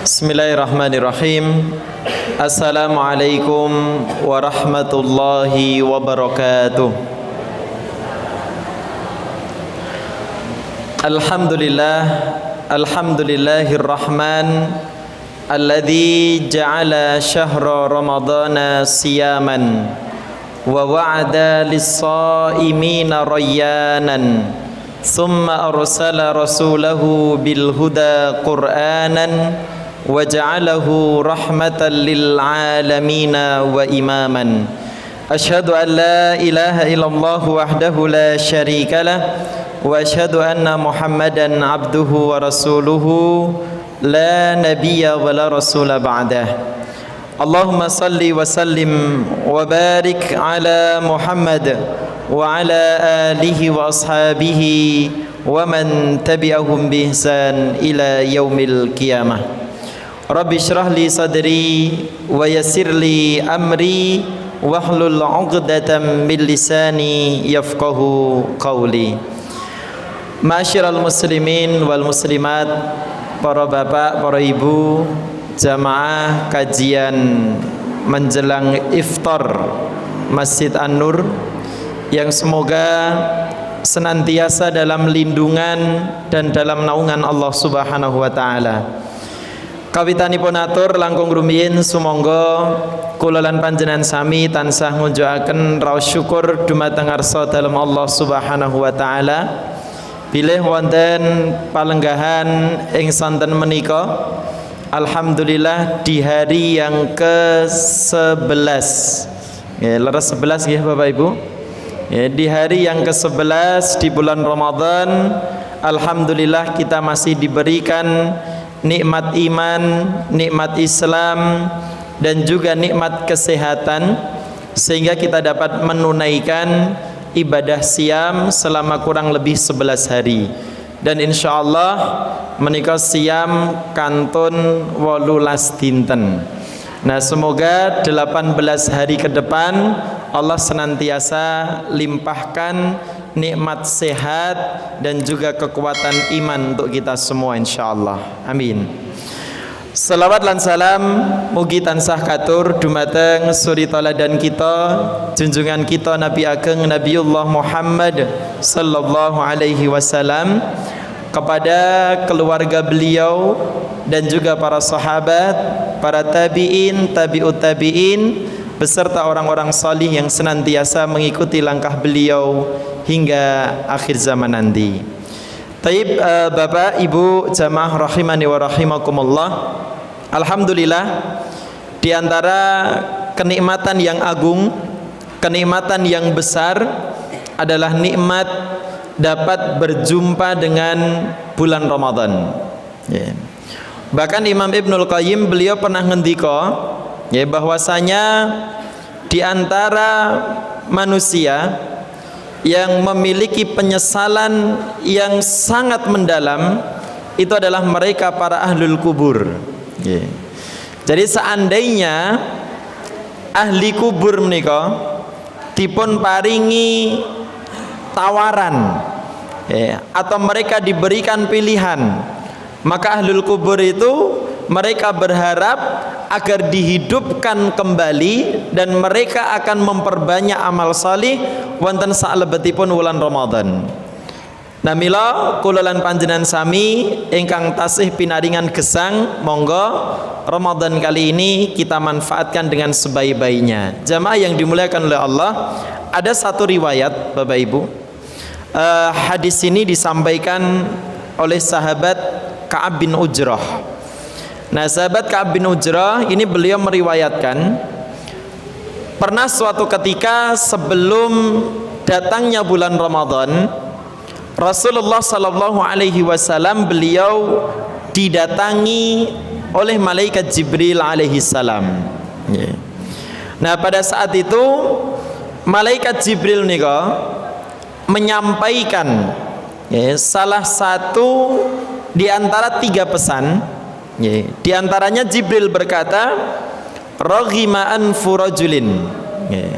Bismillahirrahmanirrahim. Assalamualaikum warahmatullahi wabarakatuh. Alhamdulillahirrahman alladzi ja'ala syahra ramadana siyaman wa wa'ada lis-shaimina rayyanan thumma arsala rasulahu bil huda qur'anan waja'alahu rahmatan lil alamin wa imaman. Asyhadu an la ilaha illallah wahdahu la syarikalah wa asyhadu anna Muhammadan abduhu wa rasuluhu la nabiyya wa la rasula ba'dah. Allahumma salli wa sallim wa barik ala Muhammad wa ala alihi wa ashabihi wa man tabi'ahum bi ihsan ila yaumil qiyamah. Rabbi syrah li sadri wa yassir li amri wahlul 'uqdatam min lisani yafqahu qawli. Ma'asyiral muslimin wal muslimat, para bapak, para ibu, jamaah kajian menjelang iftar Masjid An-Nur yang semoga senantiasa dalam lindungan dan dalam naungan Allah Subhanahu wa taala. Kawitanipun atur langkung rumiyin sumangga kula lan panjenengan sami tansah ngujuaken raos syukur dumateng ngarsa dalem Allah Subhanahu wa taala. Bilih wonten palenggahan ing santen menika, alhamdulillah di hari yang ke-11. Ya, leres 11 nggih Bapak Ibu. Ya, di hari yang ke-11 di bulan Ramadan, alhamdulillah kita masih diberikan nikmat iman, nikmat Islam, dan juga nikmat kesehatan, sehingga kita dapat menunaikan ibadah siam selama kurang lebih 11 hari. Dan insyaallah menika siam kantun 18 dinten. Nah, semoga 18 hari ke depan Allah senantiasa limpahkan nikmat sehat dan juga kekuatan iman untuk kita semua insyaallah. Amin. Salawat lan salam mugi tansah katur dumateng suri tauladan kita, junjungan kita Nabi Ageng Nabiullah Muhammad sallallahu alaihi wasallam, kepada keluarga beliau dan juga para sahabat, para tabi'in, tabi'ut tabi'in, beserta orang-orang salih yang senantiasa mengikuti langkah beliau hingga akhir zaman nanti. Taib, Bapak, Ibu, jamaah rahimani wa rahimakumullah. Alhamdulillah, di antara kenikmatan yang agung, kenikmatan yang besar adalah nikmat dapat berjumpa dengan bulan Ramadan. Yeah. Bahkan Imam Ibnul Qayyim beliau pernah ngendika, ya, bahwasanya di antara manusia yang memiliki penyesalan yang sangat mendalam itu adalah mereka para ahlul kubur. Yeah. Jadi seandainya ahli kubur menika dipun paringi tawaran, ya, atau mereka diberikan pilihan, maka ahlul kubur itu mereka berharap agar dihidupkan kembali dan mereka akan memperbanyak amal salih wonten salebetipun wulan Ramadan. Namila kula lan panjenengan sami ingkang tasih pinaringan gesang, monggo Ramadan kali ini kita manfaatkan dengan sebaik-baiknya. Jamaah yang dimuliakan oleh Allah, ada satu riwayat Bapak Ibu. Hadis ini disampaikan oleh sahabat Ka'ab bin Ujrah. Nah, sahabat Ka'ab bin Ujrah ini beliau meriwayatkan pernah suatu ketika sebelum datangnya bulan Ramadan, Rasulullah sallallahu alaihi wasallam beliau didatangi oleh malaikat Jibril alaihi salam. Nah, pada saat itu malaikat Jibril nika menyampaikan, ya, salah satu di antara 3 pesan, ya. Di antaranya Jibril berkata, raghima anfu rajulin, ya.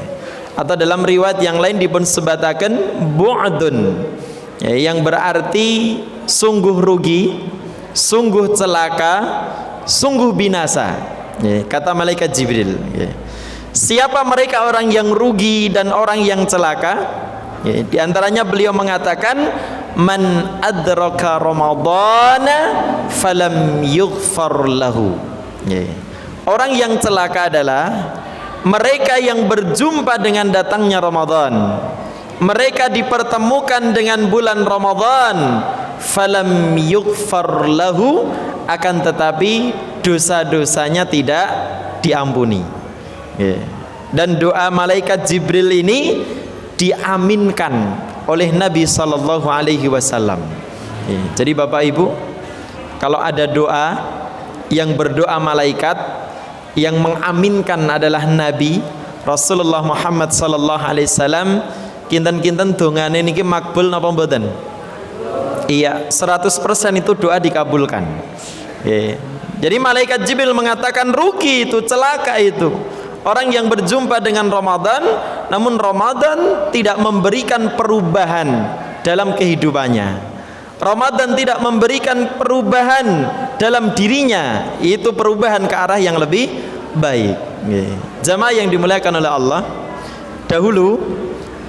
Atau dalam riwayat yang lain dipun sebataken bu'dun, ya, yang berarti sungguh rugi, sungguh celaka sungguh binasa. Kata malaikat Jibril. Siapa mereka orang yang rugi dan orang yang celaka? Di antaranya beliau mengatakan, man adraka ramadhana falam yughfar lahu. Orang yang celaka adalah mereka yang berjumpa dengan datangnya Ramadan. Mereka dipertemukan dengan bulan Ramadan, falam yughfar lahu, akan tetapi dosa-dosanya tidak diampuni. Dan doa malaikat Jibril ini diaminkan oleh Nabi sallallahu alaihi wasallam. Jadi Bapak Ibu, kalau ada doa yang berdoa malaikat, yang mengaminkan adalah Nabi Rasulullah Muhammad sallallahu alaihi wasallam, kinten-kinten dongane niki makbul napa mboten? Iya, 100% itu doa dikabulkan. Jadi malaikat Jibril mengatakan rugi itu, celaka itu orang yang berjumpa dengan Ramadan, namun Ramadan tidak memberikan perubahan dalam kehidupannya. Ramadan tidak memberikan perubahan dalam dirinya, itu perubahan ke arah yang lebih baik. Jamaah yang dimuliakan oleh Allah, dahulu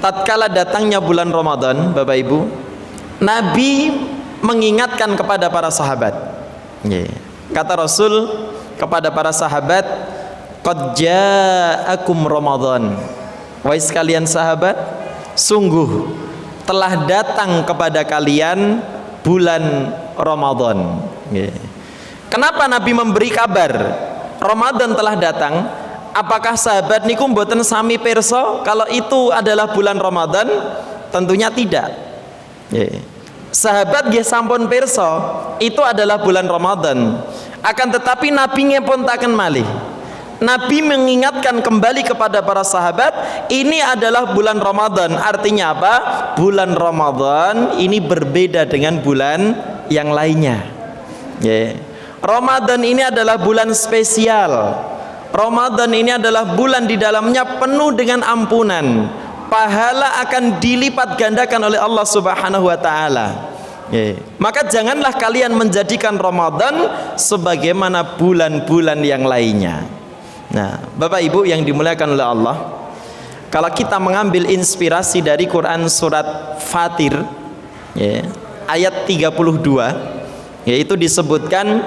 tatkala datangnya bulan Ramadan, Bapak Ibu, Nabi mengingatkan kepada para sahabat. Kata Rasul kepada para sahabat, qad ja'akum Ramadan. Wahai sekalian sahabat, sungguh telah datang kepada kalian bulan Ramadan. Kenapa Nabi memberi kabar Ramadan telah datang? Apakah sahabat niku mboten sami pirsa kalau itu adalah bulan Ramadan? Tentunya tidak. Sahabat nggih sampun pirsa itu adalah bulan Ramadan. Akan tetapi Nabi ngepun taken malih. Nabi mengingatkan kembali kepada para sahabat, ini adalah bulan Ramadan. Artinya apa? Bulan Ramadan ini berbeda dengan bulan yang lainnya. Ramadan ini adalah bulan spesial. Ramadan ini adalah bulan di dalamnya penuh dengan ampunan. Pahala akan dilipat gandakan oleh Allah Subhanahu wa taala. Maka janganlah kalian menjadikan Ramadan sebagaimana bulan-bulan yang lainnya. Nah, Bapak Ibu yang dimuliakan oleh Allah, kalau kita mengambil inspirasi dari Quran surat Fatir, ayat 32, yaitu disebutkan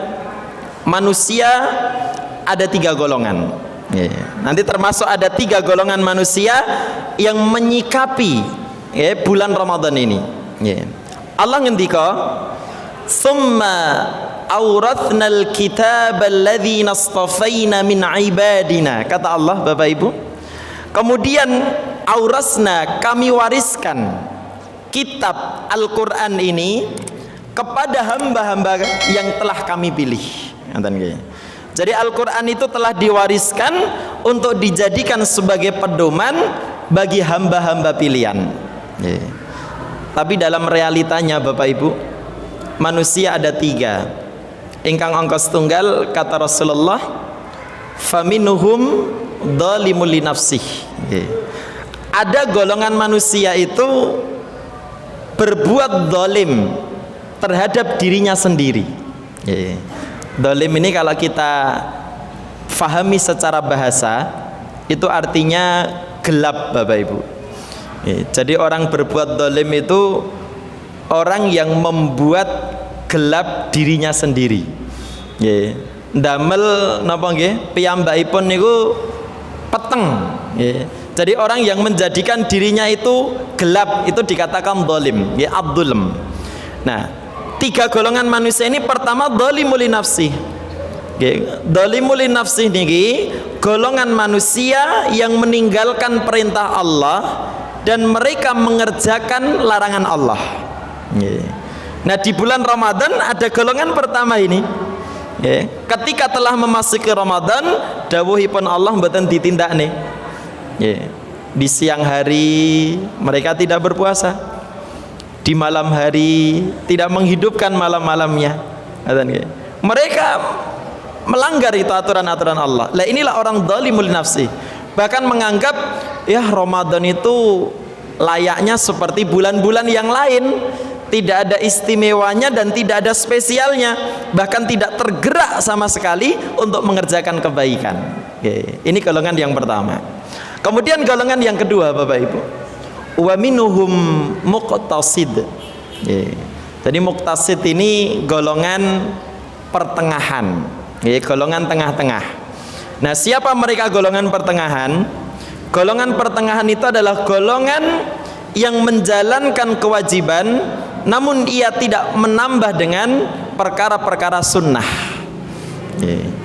manusia ada 3 golongan. Nanti termasuk ada 3 golongan manusia yang menyikapi bulan Ramadan ini. Allah ngendika, "Tsumma awrathnal kitaba alladhina astafaina min ibadina." Kata Allah, Bapak Ibu, kemudian aurasna, kami wariskan kitab Al-Quran ini kepada hamba-hamba yang telah kami pilih. Jadi Al-Quran itu telah diwariskan untuk dijadikan sebagai pedoman bagi hamba-hamba pilihan. Tapi dalam realitanya Bapak Ibu, manusia ada 3. Ingkang angka setunggal, kata Rasulullah, faminuhum dhalimul li nafsih. Ada golongan manusia itu berbuat zalim terhadap dirinya sendiri. Zalim ini kalau kita fahami secara bahasa, itu artinya gelap, Bapak Ibu. Jadi orang berbuat zalim itu orang yang membuat gelap dirinya sendiri. Ndamel napa nggih piyambakipun niku peteng. Jadi orang yang menjadikan dirinya itu gelap itu dikatakan zalim, abdulm. Nah, 3 golongan manusia ini, pertama zalimul li nafsi. Zalimul li nafsi niki golongan manusia yang meninggalkan perintah Allah dan mereka mengerjakan larangan Allah. Nah, di bulan Ramadan ada golongan pertama ini. Ketika telah memasuki Ramadan, dawuhipun Allah mboten ditindak nih. Di siang hari mereka tidak berpuasa, di malam hari tidak menghidupkan malam-malamnya. Mereka melanggar itu aturan-aturan Allah. Lah inilah orang zalimul nafsi. Bahkan menganggap ya Ramadan itu layaknya seperti bulan-bulan yang lain. tidak ada istimewanya dan tidak ada spesialnya, bahkan tidak tergerak sama sekali untuk mengerjakan kebaikan. Ini golongan yang pertama. Kemudian golongan yang kedua, Bapak Ibu, wa minhum muqtasid. Jadi muqtasid ini golongan pertengahan, golongan tengah-tengah. Nah, siapa mereka golongan pertengahan? Golongan pertengahan itu adalah golongan yang menjalankan kewajiban namun ia tidak menambah dengan perkara-perkara sunnah.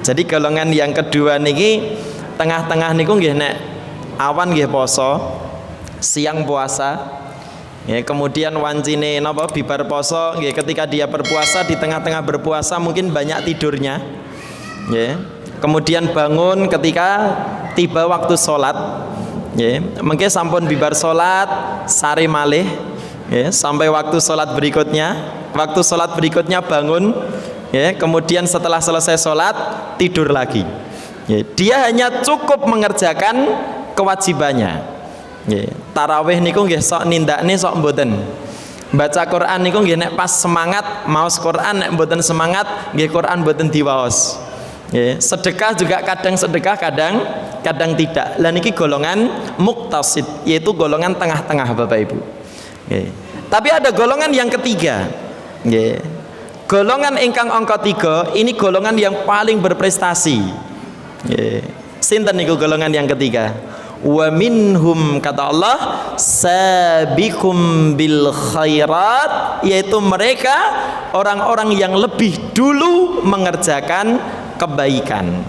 Jadi golongan yang kedua niki tengah-tengah niku nggih nek awan nggih poso, siang puasa. Kemudian wancine napa bibar poso nggih, ketika dia berpuasa, di tengah-tengah berpuasa mungkin banyak tidurnya. Kemudian bangun ketika tiba waktu sholat. Mungkin sampun bibar sholat sare malih, sampai waktu sholat berikutnya. Waktu sholat berikutnya bangun, kemudian setelah selesai sholat tidur lagi. Dia hanya cukup mengerjakan kewajibannya. Tarawih niku nggih sok nindakne sok mboten. Baca Quran niku nggih nek pas semangat maos Quran, nek mboten semangat nggih Quran mboten diwaos. Sedekah juga kadang sedekah, kadang tidak. Lah niki golongan muqtasid, yaitu golongan tengah-tengah, Bapak Ibu. Tapi ada golongan yang ketiga. Golongan ingkang angka 3 ini golongan yang paling berprestasi. Sinten niku golongan yang ketiga? Wa minhum, kata Allah, sabiqum bil khairat, yaitu mereka orang-orang yang lebih dulu mengerjakan kebaikan.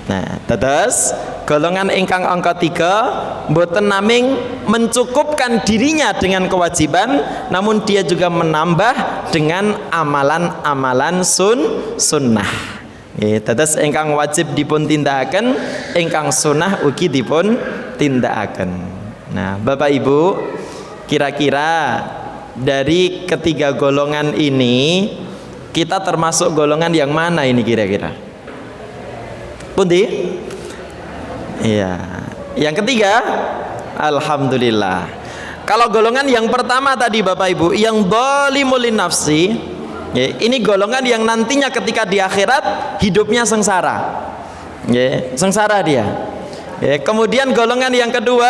Nah, terus golongan ingkang angka 3 mboten naming mencukupkan dirinya dengan kewajiban, namun dia juga menambah dengan amalan-amalan sunnah. Terus ingkang wajib dipun tindakaken, ingkang sunnah ugi dipun tindakaken. Nah, Bapak Ibu, kira-kira dari ketiga golongan ini kita termasuk golongan yang mana ini kira-kira? Pundi? Iya. Yang ketiga, alhamdulillah. Kalau golongan yang pertama tadi, Bapak Ibu, yang dhalimul nafsi, ini golongan yang nantinya ketika di akhirat hidupnya sengsara. Sengsara dia. Kemudian golongan yang kedua,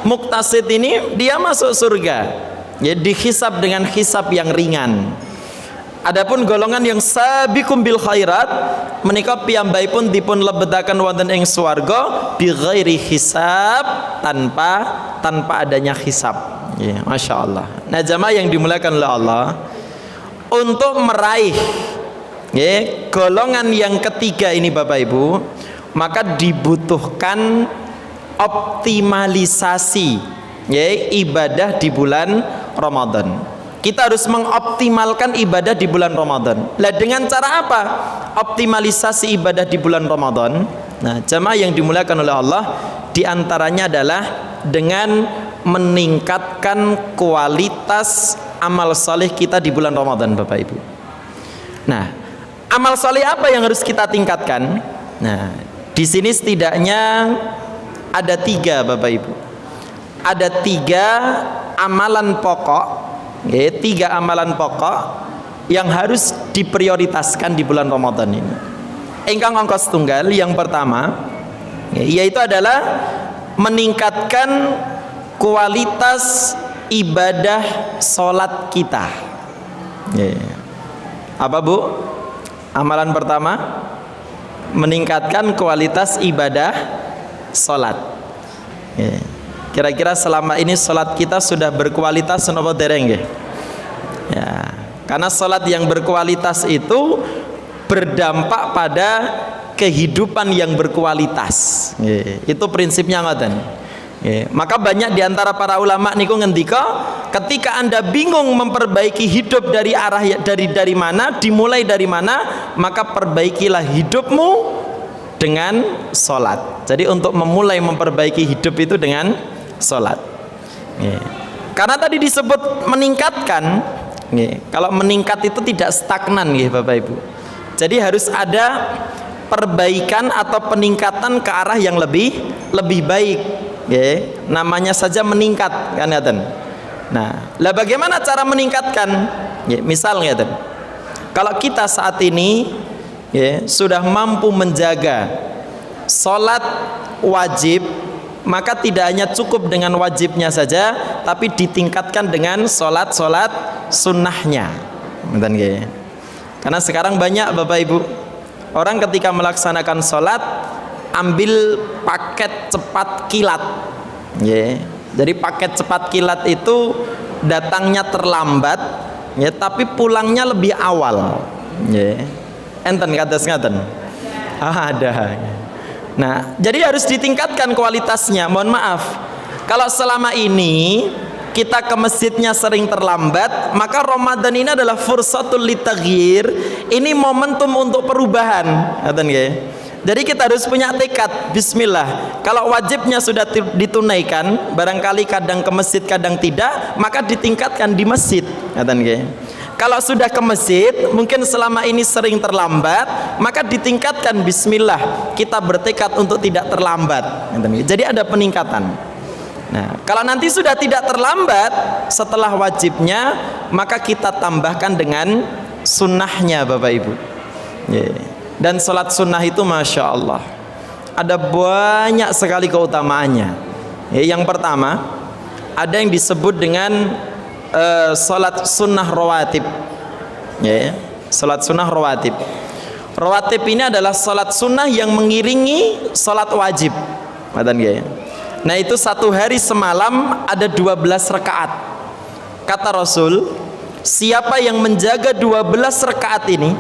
muqtasid, ini dia masuk surga. Dihisab dengan hisab yang ringan. Adapun golongan yang sabiqum bil khairat menika piyambakipun dipun lebetaken wonten ing swarga bi ghairi hisab, tanpa adanya hisab. Masya Allah. Nah, jamaah yang dimuliakan oleh Allah, untuk meraih golongan yang ketiga ini, Bapak Ibu, maka dibutuhkan optimalisasi ibadah di bulan Ramadan. Kita harus mengoptimalkan ibadah di bulan Ramadan. Lah, dengan cara apa optimalisasi ibadah di bulan Ramadan? Nah, jamaah yang dimuliakan oleh Allah, diantaranya adalah dengan meningkatkan kualitas amal saleh kita di bulan Ramadan, Bapak Ibu. Nah, amal saleh apa yang harus kita tingkatkan? Nah, di sini setidaknya ada 3, Bapak Ibu. Ada 3 amalan pokok. 3 amalan pokok yang harus diprioritaskan di bulan Ramadan ini. Ingkang angka setunggal, yang pertama yaitu adalah meningkatkan kualitas ibadah sholat kita. Apa, Bu? Amalan pertama, meningkatkan kualitas ibadah sholat. Kira-kira selama ini sholat kita sudah berkualitas napa dereng nggih? Ya, karena sholat yang berkualitas itu berdampak pada kehidupan yang berkualitas. Itu prinsipnya ngoten. Maka banyak diantara para ulama niku ngendika, ketika Anda bingung memperbaiki hidup dari arah dari mana, dimulai dari mana, maka perbaikilah hidupmu dengan sholat. Jadi untuk memulai memperbaiki hidup itu dengan sholat. Karena tadi disebut meningkatkan. Kalau meningkat itu tidak stagnan, Bapak Ibu. Jadi harus ada perbaikan atau peningkatan ke arah yang lebih baik. Namanya saja meningkat, kan? Nah, lah bagaimana cara meningkatkan? Ya, misal ngeten. Kalau kita saat ini ya, sudah mampu menjaga salat wajib, maka tidak hanya cukup dengan wajibnya saja, tapi ditingkatkan dengan salat-salat sunnahnya. Ngeten nggih. Karena sekarang banyak Bapak Ibu, orang ketika melaksanakan salat ambil paket cepat kilat. Ya. Jadi paket cepat kilat itu datangnya terlambat, ya, tapi pulangnya lebih awal. Ya. Enten kados ngaten. Ada. Nah, jadi harus ditingkatkan kualitasnya. Mohon maaf, kalau selama ini kita ke masjidnya sering terlambat, maka Ramadan ini adalah fursatul litaghyir. Ini momentum untuk perubahan. Ngaten nggih. Jadi kita harus punya tekad. Bismillah. Kalau wajibnya sudah ditunaikan, barangkali kadang ke masjid kadang tidak, maka ditingkatkan di masjid. Ngaten nggih. Kalau sudah ke masjid, mungkin selama ini sering terlambat, maka ditingkatkan. Bismillah, kita bertekad untuk tidak terlambat. Jadi ada peningkatan. Nah, kalau nanti sudah tidak terlambat setelah wajibnya, maka kita tambahkan dengan sunnahnya Bapak Ibu. Dan sholat sunnah itu Masya Allah ada banyak sekali keutamaannya. Yang pertama, ada yang disebut dengan sholat sunnah rawatib. Sholat sunnah rawatib. Rawatib ini adalah sholat sunnah yang mengiringi sholat wajib. Nah, itu satu hari semalam ada 12 rakaat. Kata Rasul, siapa yang menjaga 12 rakaat ini,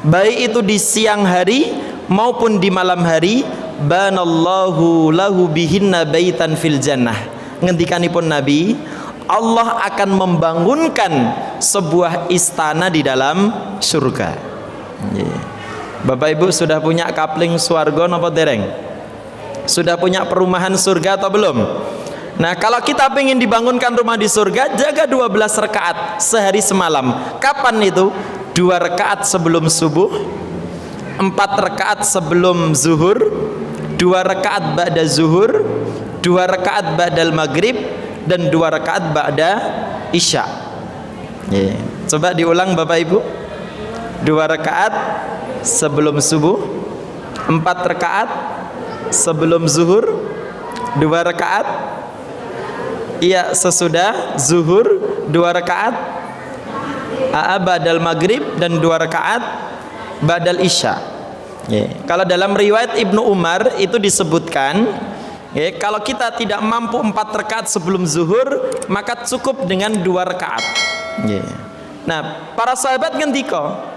baik itu di siang hari maupun di malam hari, banallahu lahu bihinna baitan fil jannah. Ngendikanipun Nabi, Allah akan membangunkan sebuah istana di dalam surga. Bapak Ibu sudah punya kapling swarga napa dereng? Sudah punya perumahan surga atau belum? Nah, kalau kita ingin dibangunkan rumah di surga, jaga 12 rakaat sehari semalam. Kapan itu? 2 rakaat sebelum subuh, 4 rakaat sebelum zuhur, 2 rakaat ba'da zuhur, 2 rakaat ba'dal maghrib, dan 2 rakaat ba'da isya. Coba diulang Bapak Ibu. 2 rakaat sebelum subuh, 4 rakaat sebelum zuhur, 2 rakaat sesudah zuhur, 2 rakaat ba'dal maghrib, dan 2 rakaat ba'dal isya. Kalau dalam riwayat Ibnu Umar itu disebutkan, kalau kita tidak mampu 4 rakaat sebelum zuhur, maka cukup dengan 2 rakaat. Nah, para sahabat ngendika,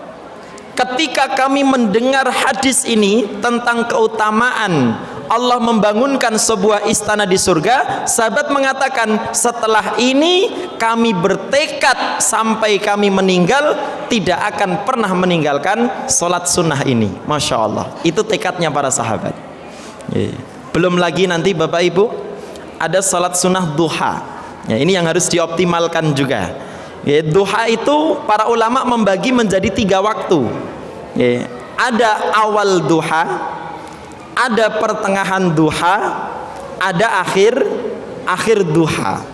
ketika kami mendengar hadis ini tentang keutamaan Allah membangunkan sebuah istana di surga, sahabat mengatakan, setelah ini kami bertekad sampai kami meninggal tidak akan pernah meninggalkan sholat sunnah ini. Masya Allah, itu tekadnya para sahabat. Belum lagi nanti Bapak Ibu ada sholat sunnah duha. Ini yang harus dioptimalkan juga. Duha itu para ulama membagi menjadi 3 waktu. Ada awal duha, ada pertengahan duha, ada akhir duha.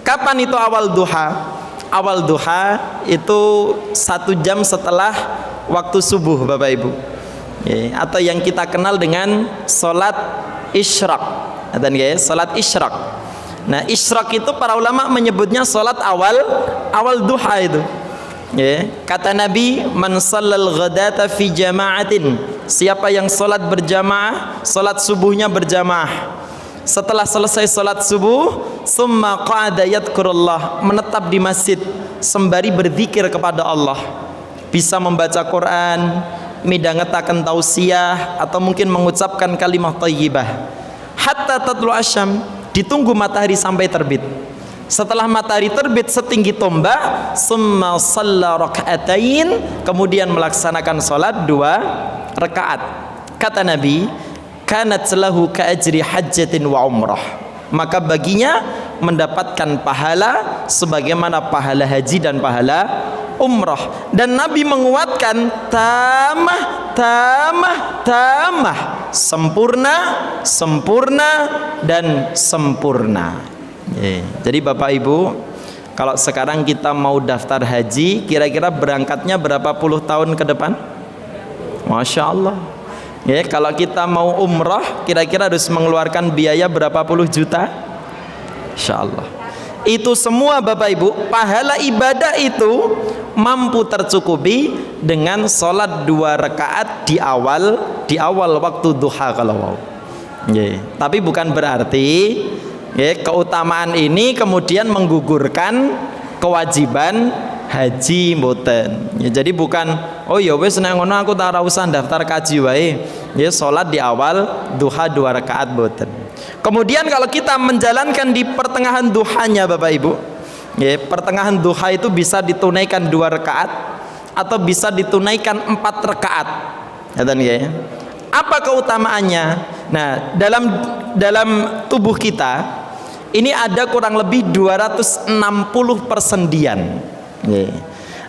Kapan itu awal duha? Awal duha itu 1 jam setelah waktu subuh Bapak Ibu, atau yang kita kenal dengan sholat isyraq. Sholat isyraq. Nah, isyraq itu para ulama menyebutnya sholat awal duha itu. Kata Nabi, man shallal ghadata fi jama'atin, siapa yang sholat berjamaah, sholat subuhnya berjamaah, setelah selesai sholat subuh, summa qa'ada yadhkurullah, menetap di masjid sembari berzikir kepada Allah, bisa membaca Quran, midhangetaken tausiah, atau mungkin mengucapkan kalimah thayyibah, hatta tatlu asyam, ditunggu matahari sampai terbit. Setelah matahari terbit setinggi tombak, summa shalla raka'atain, kemudian melaksanakan salat 2 rakaat. Kata Nabi, kanat lahu ka'ajri hajjatin wa umrah, maka baginya mendapatkan pahala sebagaimana pahala haji dan pahala umrah. Dan Nabi menguatkan tamah, sempurna dan sempurna. Jadi Bapak Ibu, Kalau sekarang kita mau daftar haji, kira-kira berangkatnya berapa puluh tahun ke depan? Masya Allah. Ya, kalau kita mau umrah, kira-kira harus mengeluarkan biaya berapa puluh juta? Insya Allah. Itu semua Bapak Ibu, pahala ibadah itu mampu tercukupi dengan sholat 2 rakaat di awal waktu duha kalau mau. Ya, tapi bukan berarti keutamaan ini kemudian menggugurkan kewajiban haji mboten. Ya, jadi bukan oh ya wis nek ngono aku tak ora usah daftar kaji wae. Ya salat di awal duha 2 rakaat mboten. Kemudian kalau kita menjalankan di pertengahan duhanya Bapak Ibu, ya pertengahan duha itu bisa ditunaikan 2 rakaat atau bisa ditunaikan 4 rakaat. Ya. Apa keutamaannya? Nah, dalam tubuh kita ini ada kurang lebih 260 persendian.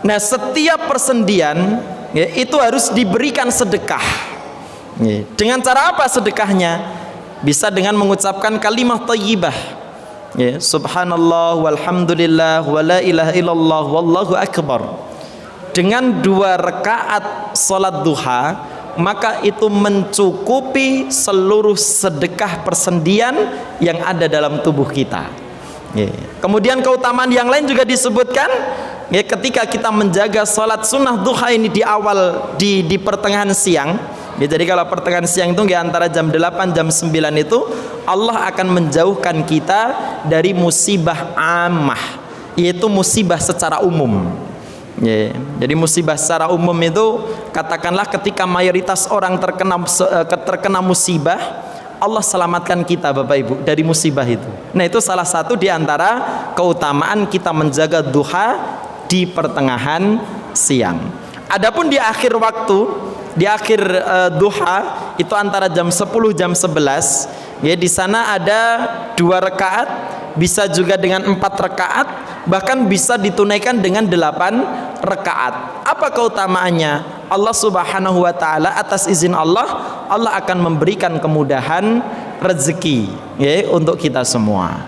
Nah, setiap persendian itu harus diberikan sedekah. Dengan cara apa sedekahnya? Bisa dengan mengucapkan kalimat thayyibah. Subhanallah walhamdulillah wala ilaha illallah wallahu akbar. Dengan 2 rakaat salat duha, maka itu mencukupi seluruh sedekah persendian yang ada dalam tubuh kita. Kemudian keutamaan yang lain juga disebutkan ketika kita menjaga sholat sunnah duha ini di awal di pertengahan siang. Jadi kalau pertengahan siang itu antara jam 8 jam 9 itu Allah akan menjauhkan kita dari musibah ammah, yaitu musibah secara umum. Jadi musibah secara umum itu katakanlah ketika mayoritas orang terkena musibah, Allah selamatkan kita Bapak Ibu dari musibah itu. Nah, itu salah satu di antara keutamaan kita menjaga duha di pertengahan siang. Adapun di akhir waktu, di akhir duha itu antara jam 10 jam 11, di sana ada 2 rakaat, bisa juga dengan 4 rakaat, bahkan bisa ditunaikan dengan 8 rakaat. Apa keutamaannya? Allah Subhanahu wa taala atas izin Allah akan memberikan kemudahan rezeki untuk kita semua.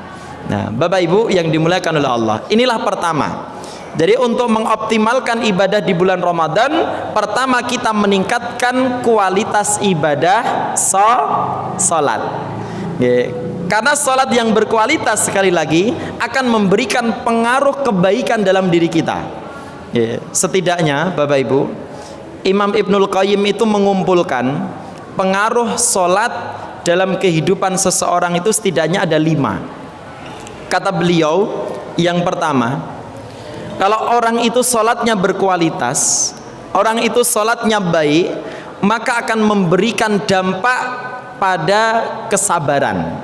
Nah, Bapak Ibu yang dimuliakan oleh Allah, inilah pertama. Jadi untuk mengoptimalkan ibadah di bulan Ramadan, pertama kita meningkatkan kualitas ibadah salat. Karena salat yang berkualitas sekali lagi akan memberikan pengaruh kebaikan dalam diri kita. Setidaknya Bapak Ibu, Imam Ibnul Qayyim itu mengumpulkan pengaruh salat dalam kehidupan seseorang itu setidaknya ada 5. Kata beliau, yang pertama, kalau orang itu sholatnya berkualitas, orang itu sholatnya baik, maka akan memberikan dampak pada kesabaran.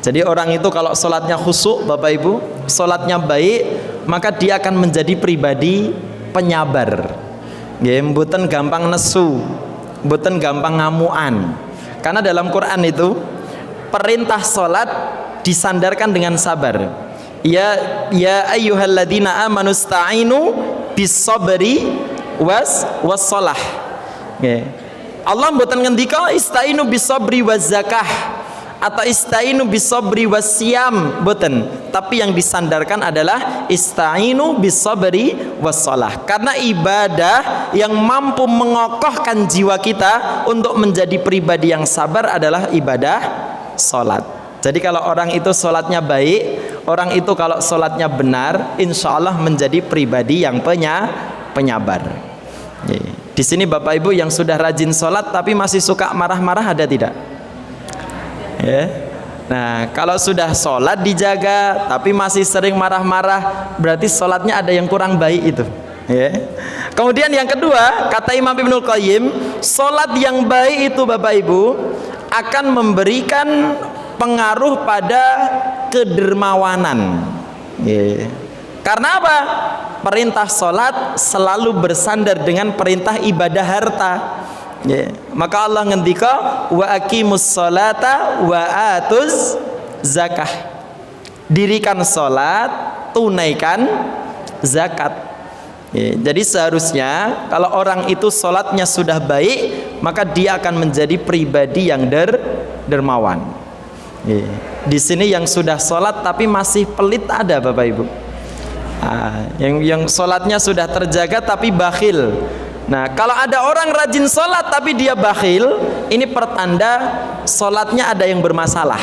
Jadi orang itu kalau sholatnya khusyuk Bapak Ibu, sholatnya baik, maka dia akan menjadi pribadi penyabar. Mboten gampang nesu, mboten gampang ngamuan. Karena dalam Quran itu perintah sholat disandarkan dengan sabar. Ya ayyuhalladzina amanu sta'inu bis-sabri was-shalah. Allah mboten ngendika ista'inu bis-sabri waz-zakah atau ista'inu bis-sabri was-siyam, mboten. Tapi yang disandarkan adalah ista'inu bis-sabri was-shalah. Karena ibadah yang mampu mengokohkan jiwa kita untuk menjadi pribadi yang sabar adalah ibadah salat. Jadi kalau orang itu sholatnya baik, orang itu kalau sholatnya benar, insya Allah menjadi pribadi yang penyabar. Di sini Bapak Ibu yang sudah rajin sholat tapi masih suka marah-marah ada tidak? Nah, kalau sudah sholat dijaga tapi masih sering marah-marah, berarti sholatnya ada yang kurang baik itu. Kemudian yang kedua, kata Imam Ibnul Qayyim, sholat yang baik itu Bapak Ibu akan memberikan pengaruh pada kedermawanan. Karena apa? Perintah sholat selalu bersandar dengan perintah ibadah harta. Maka Allah ngendika wa aqimus sholata wa atuz zakah. Dirikan sholat, tunaikan zakat. Jadi seharusnya kalau orang itu sholatnya sudah baik, maka dia akan menjadi pribadi yang dermawan. Di sini yang sudah sholat tapi masih pelit ada Bapak Ibu. Yang sholatnya sudah terjaga tapi bakhil. Nah, kalau ada orang rajin sholat tapi dia bakhil, ini pertanda sholatnya ada yang bermasalah.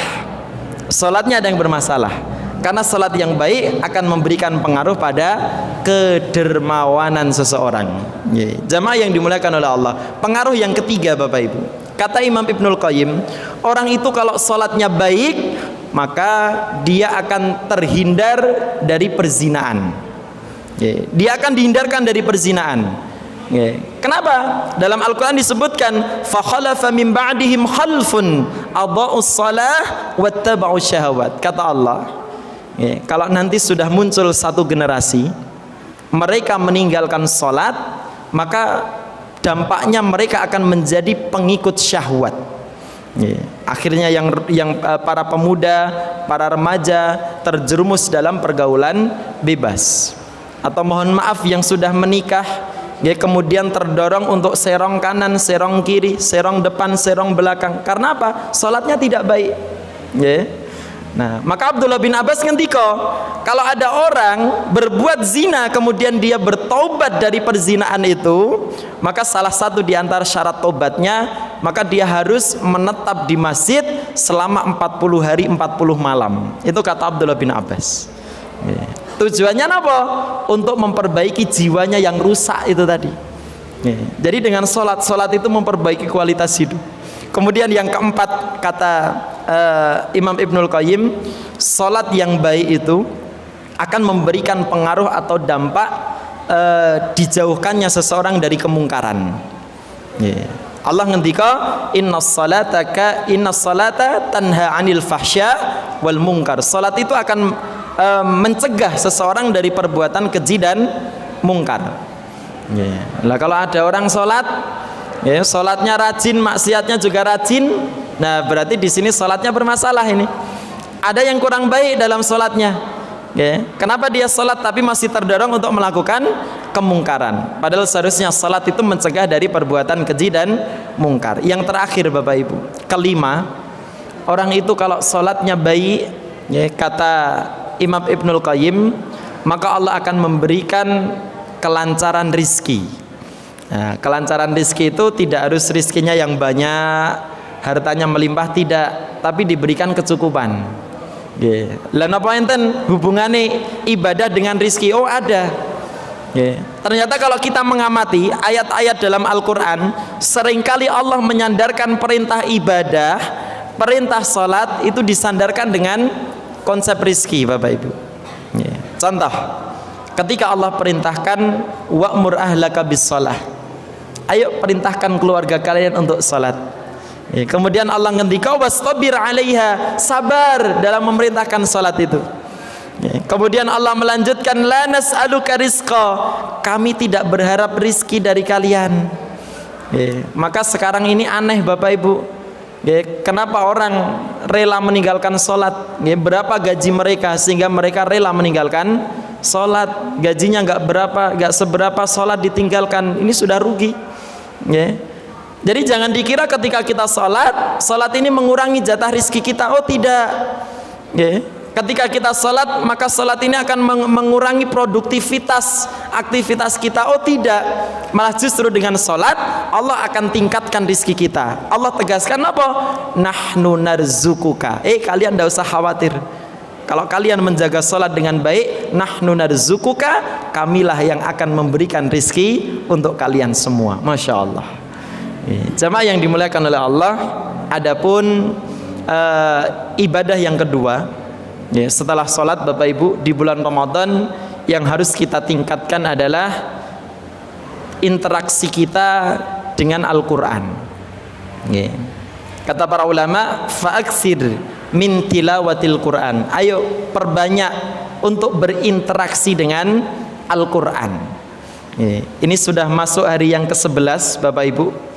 Sholatnya ada yang bermasalah. Karena sholat yang baik akan memberikan pengaruh pada kedermawanan seseorang. Jamaah yang dimuliakan oleh Allah. Pengaruh yang ketiga, Bapak Ibu. Kata Imam Ibnul Qayyim, orang itu kalau sholatnya baik, maka dia akan terhindar dari perzinaan. Dia akan dihindarkan dari perzinaan. Kenapa? Dalam Al-Quran disebutkan fakhalafa min ba'dihim khalfun adha'us shalah wattaba'us syahawat. Kata Allah, kalau nanti sudah muncul satu generasi mereka meninggalkan sholat, maka dampaknya mereka akan menjadi pengikut syahwat. Akhirnya yang para pemuda, para remaja terjerumus dalam pergaulan bebas. Atau mohon maaf yang sudah menikah, kemudian terdorong untuk serong kanan, serong kiri, serong depan, serong belakang. Karena apa? Sholatnya tidak baik. Nah, maka Abdullah bin Abbas ngendika, kalau ada orang berbuat zina kemudian dia bertobat dari perzinaan itu, maka salah satu di antara syarat tobatnya, maka dia harus menetap di masjid selama 40 hari 40 malam. Itu kata Abdullah bin Abbas. Tujuannya apa? Untuk memperbaiki jiwanya yang rusak itu tadi. Jadi dengan sholat itu memperbaiki kualitas hidup. Kemudian yang keempat, kata Imam Ibnul Qayyim, sholat yang baik itu akan memberikan pengaruh atau dampak dijauhkannya seseorang dari kemungkaran. Allah ngendika, innas salata tanha 'anil fahsya wal munkar. Salat itu akan mencegah seseorang dari perbuatan keji dan mungkar. Lah kalau ada orang salat, salatnya rajin, maksiatnya juga rajin, nah berarti di sini salatnya bermasalah ini. Ada yang kurang baik dalam salatnya. Kenapa dia salat tapi masih terdorong untuk melakukan kemungkaran? Padahal seharusnya salat itu mencegah dari perbuatan keji dan mungkar. Yang terakhir, Bapak Ibu, kelima, orang itu kalau salatnya baik, kata Imam Ibnul Qayyim, maka Allah akan memberikan kelancaran rizki. Nah, kelancaran rizki itu tidak harus rizkinya yang banyak, hartanya melimpah, tidak, tapi diberikan kecukupan. Lah napa enten hubungane ibadah dengan rizki? Oh ada. Ternyata kalau kita mengamati ayat-ayat dalam Al-Quran, seringkali Allah menyandarkan perintah ibadah, perintah salat itu disandarkan dengan konsep rizki, Bapak Ibu. Contoh, ketika Allah perintahkan wa'mur ahlaka bis shalah, ayo perintahkan keluarga kalian untuk salat. Kemudian Allah ngendika wastabir 'alaiha, sabar dalam memerintahkan salat itu. Kemudian Allah melanjutkan la nas'aluka rizqa, kami tidak berharap rizki dari kalian. Maka sekarang ini aneh, Bapak Ibu. Kenapa orang rela meninggalkan salat? Berapa gaji mereka sehingga mereka rela meninggalkan salat? Gajinya nggak seberapa, salat ditinggalkan, ini sudah rugi. Jadi jangan dikira ketika kita salat ini mengurangi jatah rizki kita. Oh tidak. Ketika kita salat, maka salat ini akan mengurangi produktivitas aktivitas kita. Oh tidak, malah justru dengan salat Allah akan tingkatkan rizki kita. Allah tegaskan apa? Nahnu narzukuka. Kalian tidak usah khawatir. Kalau kalian menjaga salat dengan baik, nahnu narzukuka, kamilah yang akan memberikan rizki untuk kalian semua. Masya Allah. Jamaah yang dimuliakan oleh Allah, adapun ibadah yang kedua, setelah sholat, Bapak Ibu, di bulan Ramadan yang harus kita tingkatkan adalah interaksi kita dengan Al-Quran. Kata para ulama, fa'aksir min tilawatil Quran. Ayo perbanyak untuk berinteraksi dengan Al-Quran. Ini sudah masuk hari yang ke-11, Bapak Ibu.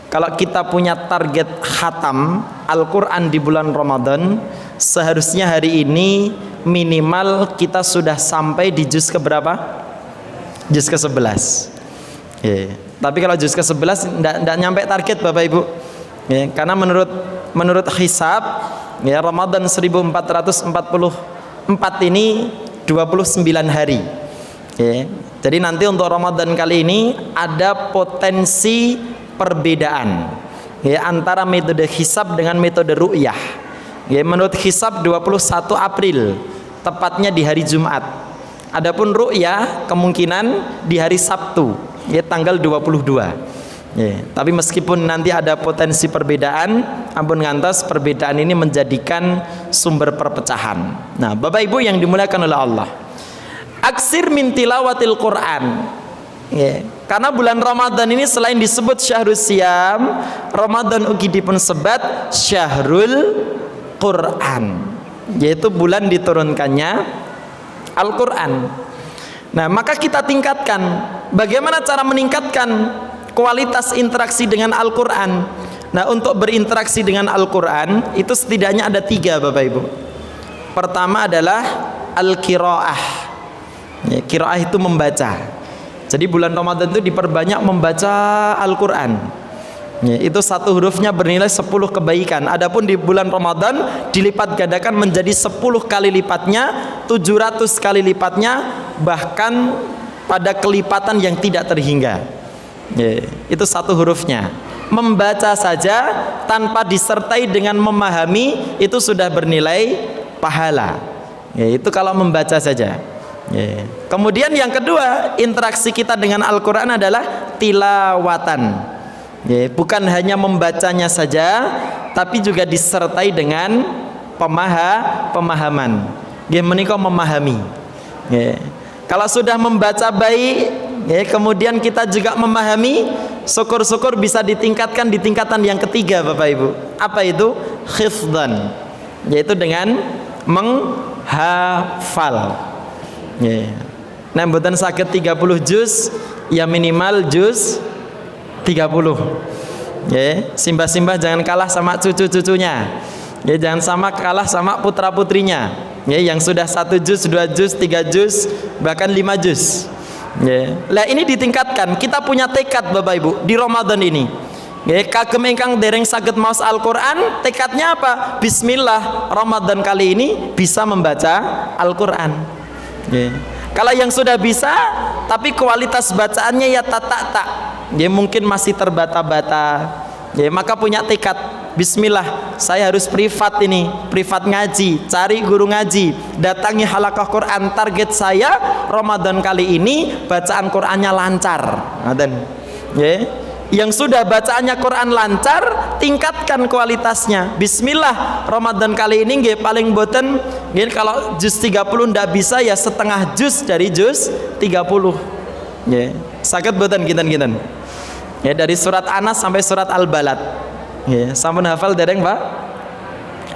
Kalau kita punya target khatam Al-Quran di bulan Ramadan, seharusnya hari ini minimal kita sudah sampai di juz keberapa? Juz ke-11. Tapi kalau juz ke-11 tidak nyampe target, Bapak Ibu. Karena menurut hisab, Ramadan 1444 ini 29 hari. Ya. Jadi nanti untuk Ramadan kali ini ada potensi perbedaan ya, antara metode hisab dengan metode ru'yah. Ya, menurut hisab 21 April tepatnya di hari Jumat. Adapun ru'yah kemungkinan di hari Sabtu ya, tanggal 22. Ya, tapi meskipun nanti ada potensi perbedaan, ampun ngantos perbedaan ini menjadikan sumber perpecahan. Nah, Bapak Ibu yang dimuliakan oleh Allah, aksir min tilawatil Quran ya, karena bulan Ramadan ini selain disebut syahrul siyam, Ramadan ugi dipun sebat syahrul Quran, yaitu bulan diturunkannya Al-Quran. Nah, maka kita tingkatkan. Bagaimana cara meningkatkan kualitas interaksi dengan Al-Quran? Nah, untuk berinteraksi dengan Al-Quran itu setidaknya ada 3 Bapak Ibu. Pertama adalah Al-Qiraah ya, Qiraah itu membaca. Jadi bulan Ramadan itu diperbanyak membaca Al-Quran ya, itu satu hurufnya bernilai 10 kebaikan. Adapun di bulan Ramadan dilipat gandakan menjadi 10 kali lipatnya, 700 kali lipatnya, bahkan pada kelipatan yang tidak terhingga ya, itu satu hurufnya. Membaca saja tanpa disertai dengan memahami itu sudah bernilai pahala ya, itu kalau membaca saja ya. Kemudian yang kedua, interaksi kita dengan Al-Quran adalah tilawatan ya, bukan hanya membacanya saja tapi juga disertai dengan pemahaman ya, menika memahami ya. Kalau sudah membaca baik ya, kemudian kita juga memahami, syukur-syukur bisa ditingkatkan di tingkatan yang ketiga Bapak Ibu. Apa itu? Hifdzan, yaitu dengan menghafal ya. Nah, mboten saged 30 juz ya, minimal juz 30 ya. Simbah-simbah jangan kalah sama cucu-cucunya ya, jangan sama kalah sama putra-putrinya ya, yang sudah 1 juz, 2 juz, 3 juz, bahkan 5 juz ya. Lah ini ditingkatkan. Kita punya tekad Bapak Ibu di Ramadan ini ya, kagem ingkang dereng saged maos Al-Quran, tekadnya apa? Bismillah, Ramadan kali ini bisa membaca Al-Quran ya. Kalau yang sudah bisa tapi kualitas bacaannya ya tak ya, mungkin masih terbata-bata ya, maka punya tekad, bismillah, saya harus privat ini, privat ngaji, cari guru ngaji, datangi halaqah Quran. Target saya Ramadan kali ini bacaan Qurannya lancar. Ngaten ya. Yang sudah bacaannya Quran lancar, tingkatkan kualitasnya. Bismillah, Ramadan kali ini nggih paling boten nggih, kalau juz 30 ndak bisa ya setengah juz dari juz 30 nggih. Saged boten kinten-kinten. Ya, dari surat Anas sampai surat Al-Balad. Ya, sampun hafal dereng, Pak?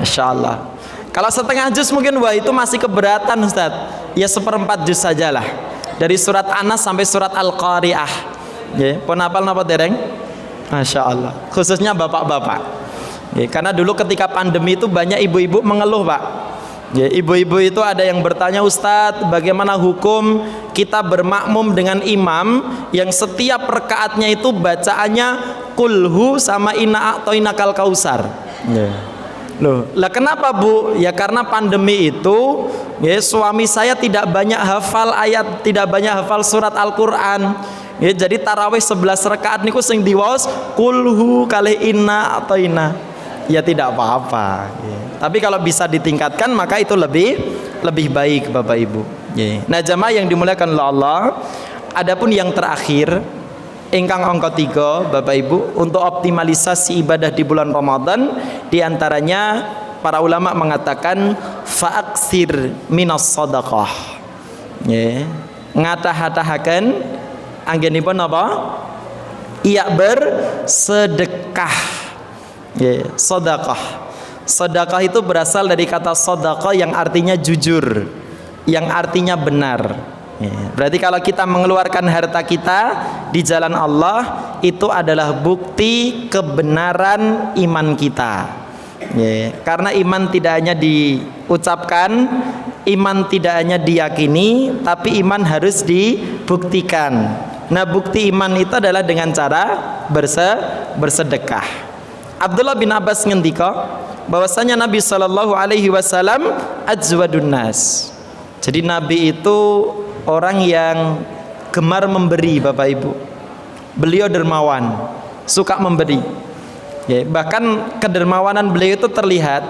Insyaallah. Kalau setengah juz mungkin wah itu masih keberatan Ustaz. Ya seperempat juz sajalah. Dari surat Anas sampai surat Al-Qari'ah. Ya, pun hafal napa dereng? Masya Allah. Khususnya bapak-bapak. Ya, karena dulu ketika pandemi itu banyak ibu-ibu mengeluh, Pak. Ya, ibu-ibu itu ada yang bertanya, Ustadz, bagaimana hukum kita bermakmum dengan imam yang setiap rekaatnya itu bacaannya kulhu sama inna a'toinakal kausar. Ya. Loh, lah kenapa Bu? Ya karena pandemi itu ya, suami saya tidak banyak hafal ayat, tidak banyak hafal surat Al-Quran. Ya, jadi tarawih 11 rakaat niku sing diwaos kulhu kali inna atau inna. Ya tidak apa-apa ya. Tapi kalau bisa ditingkatkan maka itu lebih baik Bapak Ibu ya. Nah jamaah yang dimuliakan oleh Allah, adapun yang terakhir ingkang angka 3 Bapak Ibu, untuk optimalisasi ibadah di bulan Ramadan, diantaranya para ulama mengatakan fa'aksir minas sadaqah ya. Ngatah-hatahaken anggenipun apa? Iya bersedekah ya, sedekah. Sedekah itu berasal dari kata sedekah yang artinya jujur, yang artinya benar ya. Berarti kalau kita mengeluarkan harta kita di jalan Allah, itu adalah bukti kebenaran iman kita ya. Karena iman tidak hanya diucapkan, iman tidak hanya diyakini, tapi iman harus dibuktikan. Nah bukti iman itu adalah dengan cara bersedekah. Abdullah bin Abbas ngendika bahwasanya Nabi SAW ajwadun nas. Jadi Nabi itu orang yang gemar memberi Bapak Ibu. Beliau dermawan, suka memberi. Ya, bahkan kedermawanan beliau itu terlihat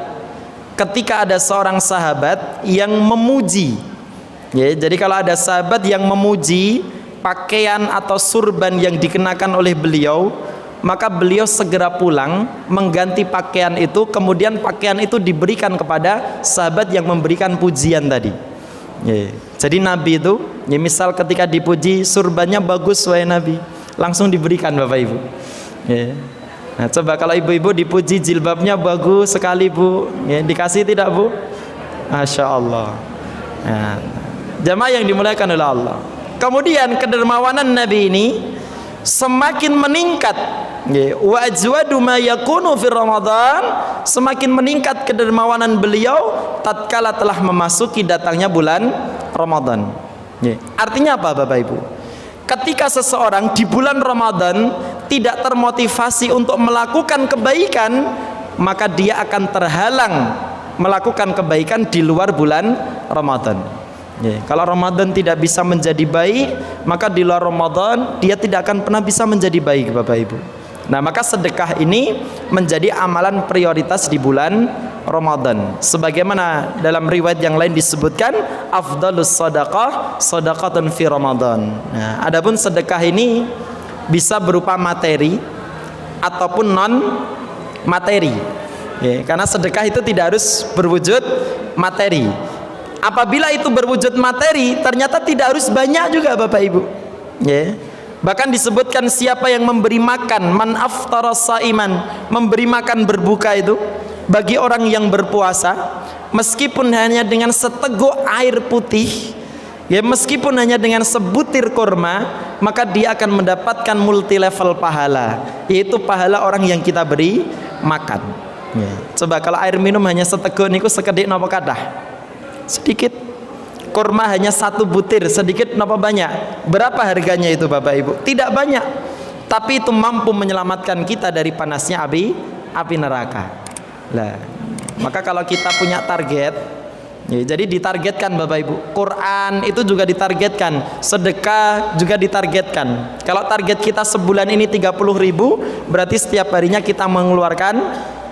ketika ada seorang sahabat yang memuji. Ya, jadi kalau ada sahabat yang memuji pakaian atau surban yang dikenakan oleh beliau, maka beliau segera pulang mengganti pakaian itu, kemudian pakaian itu diberikan kepada sahabat yang memberikan pujian tadi. Ya, jadi Nabi itu, ya misal ketika dipuji surbannya bagus wahai Nabi, langsung diberikan Bapak Ibu. Ya. Nah, coba kalau ibu-ibu dipuji jilbabnya bagus sekali Bu, ya, dikasih tidak Bu? Masya Allah. Nah, jamaah yang dimuliakan oleh Allah. Kemudian kedermawanan Nabi ini semakin meningkat. Wa ajwadu ma yakunu fi Ramadan, semakin meningkat kedermawanan beliau tatkala telah memasuki datangnya bulan Ramadan. Artinya apa Bapak Ibu? Ketika seseorang di bulan Ramadan tidak termotivasi untuk melakukan kebaikan, maka dia akan terhalang melakukan kebaikan di luar bulan Ramadan. Kalau Ramadan tidak bisa menjadi baik, maka di luar Ramadan dia tidak akan pernah bisa menjadi baik Bapak Ibu. Nah, maka sedekah ini menjadi amalan prioritas di bulan Ramadan. Sebagaimana dalam riwayat yang lain disebutkan, afdalus shadaqah shadaqatun fi Ramadan. Nah, adapun sedekah ini bisa berupa materi ataupun non materi. Karena sedekah itu tidak harus berwujud materi. Apabila itu berwujud materi, ternyata tidak harus banyak juga Bapak Ibu. Bahkan disebutkan siapa yang memberi makan, man aftara saiman, memberi makan berbuka itu bagi orang yang berpuasa, meskipun hanya dengan seteguk air putih, ya meskipun hanya dengan sebutir kurma, maka dia akan mendapatkan multi level pahala, yaitu pahala orang yang kita beri makan. Coba kalau air minum hanya seteguk niku sekedhik napa kathah? Sedikit. Kurma hanya satu butir, sedikit napa banyak? Berapa harganya itu Bapak Ibu? Tidak banyak, tapi itu mampu menyelamatkan kita dari panasnya api neraka. Lah, maka kalau kita punya target, ya, jadi ditargetkan Bapak Ibu. Quran itu juga ditargetkan, sedekah juga ditargetkan. Kalau target kita sebulan ini 30.000, berarti setiap harinya kita mengeluarkan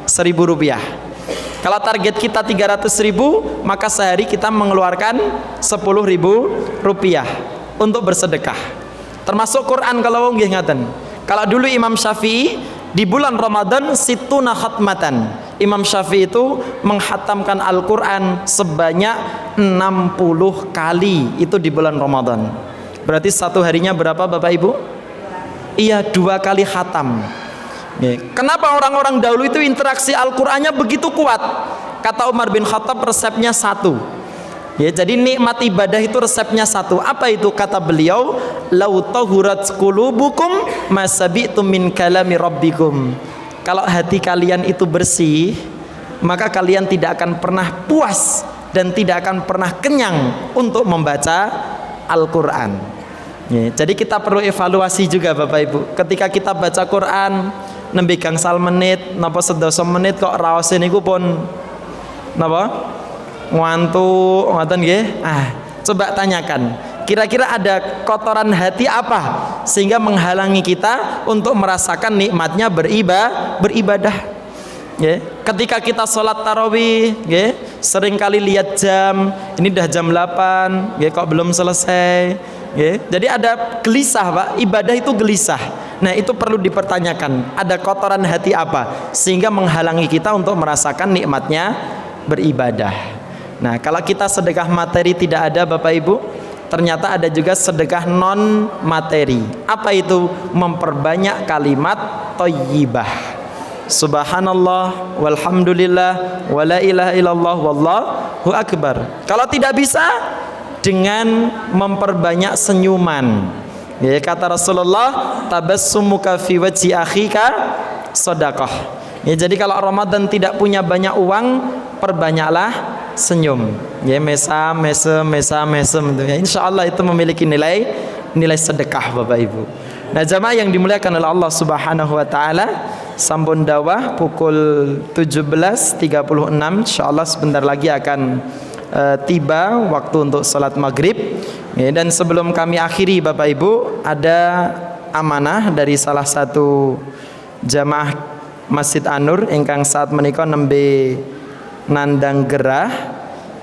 1.000 rupiah. Kalau target kita 300.000, maka sehari kita mengeluarkan 10.000 rupiah untuk bersedekah. Termasuk Quran kalau nggih ngaten. Kalau dulu Imam Syafi'i di bulan Ramadan situna khatmatan. Imam Syafi'i itu menghatamkan Al-Quran sebanyak 60 kali itu di bulan Ramadan. Berarti satu harinya berapa Bapak Ibu? Iya, 2 kali khatam. Kenapa orang-orang dahulu itu interaksi Al-Qur'annya begitu kuat? Kata Umar bin Khattab, resepnya satu. Ya, jadi nikmat ibadah itu resepnya satu. Apa itu? Kata beliau, lau tahurat qulubukum masabitum min kalami rabbikum. Kalau hati kalian itu bersih, maka kalian tidak akan pernah puas dan tidak akan pernah kenyang untuk membaca Al-Qur'an. Ya, jadi kita perlu evaluasi juga Bapak Ibu. Ketika kita baca Quran nembe gangsal menit napa sedasa menit kok raos niku pun napa ngantuk ngoten nggih. Coba tanyakan, kira-kira ada kotoran hati apa sehingga menghalangi kita untuk merasakan nikmatnya beribadah. Ketika kita sholat tarawih, seringkali lihat jam, ini dah jam 8, kok belum selesai. Jadi ada gelisah Pak, ibadah itu gelisah. Nah itu perlu dipertanyakan, ada kotoran hati apa sehingga menghalangi kita untuk merasakan nikmatnya beribadah. Nah kalau kita sedekah materi tidak ada Bapak Ibu, ternyata ada juga sedekah non materi. Apa itu? Memperbanyak kalimat thayyibah. Subhanallah walhamdulillah wala ilaha illallah wallahu akbar. Kalau tidak bisa, dengan memperbanyak senyuman. Kata Rasulullah, tabassumuka fi wajhi akhika sedekah. Jadi kalau Ramadan tidak punya banyak uang, perbanyaklah senyum. Mesem itu. Insyaallah itu memiliki nilai sedekah Bapak Ibu. Nah, jamaah yang dimuliakan oleh Allah Subhanahu wa taala, sampun dawah pukul 17.36. Insyaallah sebentar lagi akan tiba waktu untuk salat maghrib. Ya, dan sebelum kami akhiri Bapak Ibu, ada amanah dari salah satu jamaah Masjid An-Nur ingkang saat menika nembe nandang gerah,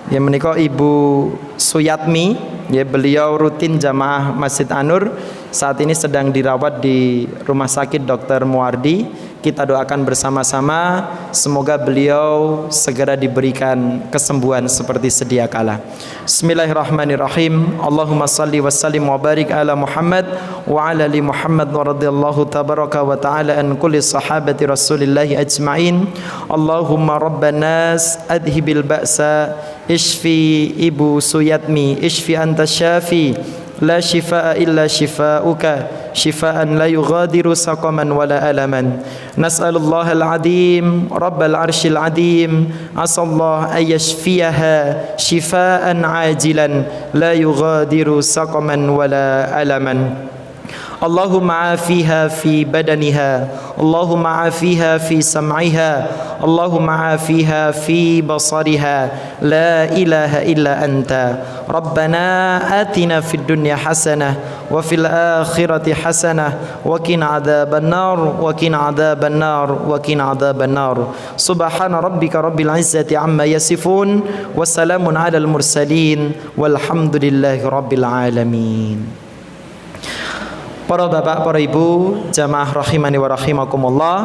ya menika Ibu Suyatmi, ya beliau rutin jamaah Masjid An-Nur, saat ini sedang dirawat di Rumah Sakit Dr. Muardi. Kita doakan bersama-sama semoga beliau segera diberikan kesembuhan seperti sedia kala. Bismillahirrahmanirrahim. Allahumma salli wa sallim wa barik ala Muhammad wa ala ali Muhammad wa radhiyallahu tabaraka wa ta'ala an kulli sahabati Rasulillahi ajma'in. Allahumma rabban nas adhibil ba'sa ishfi Ibu Suyatmi, ishfi anta syafi, la shifaa illa shifaa'uka, shifaan la yughadiru saqaman wala alaman. Nas'alullah al-azim rabbal arshil azim asallah ay yashfiyaha shifaan ajilan la yughadiru saqaman wala alaman. Allahumma afiha fi badaniha, Allahumma afiha fi sam'iha, Allahumma afiha fi basariha, la ilaha illa anta. Rabbana atina fid dunya hasanah wa fil akhirati hasanah wa qina adzaban nar wa qina adzaban nar wa qina adzaban nar. Subhana rabbika rabbil izzati amma yasifun wa salamun alal mursalin walhamdulillahi rabbil alamin. Para bapak, para ibu, jamaah rahimani wa rahimakumullah,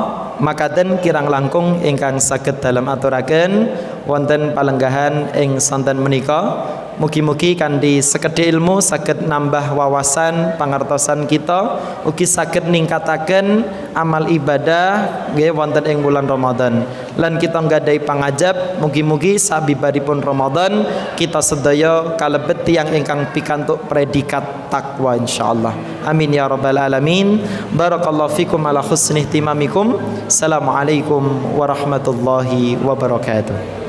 makaten kirang langkung ingkang saged dalem aturaken wonten palenggahan ing sonten menika. Mugi-mugi kanthi sekedhik ilmu saged nambah wawasan pangertosan kita, ugi saged ningkataken amal ibadah nggih wonten ing bulan Ramadan. Lan kita nggadahi pangajab mugi-mugi sabibaripun Ramadan kita sedaya kalebet tiyang ingkang pikantuk predikat takwa insyaallah. Amin ya rabbal alamin. Barakallahu fikum ala husni ihtimamikum. Assalamualaikum warahmatullahi wabarakatuh.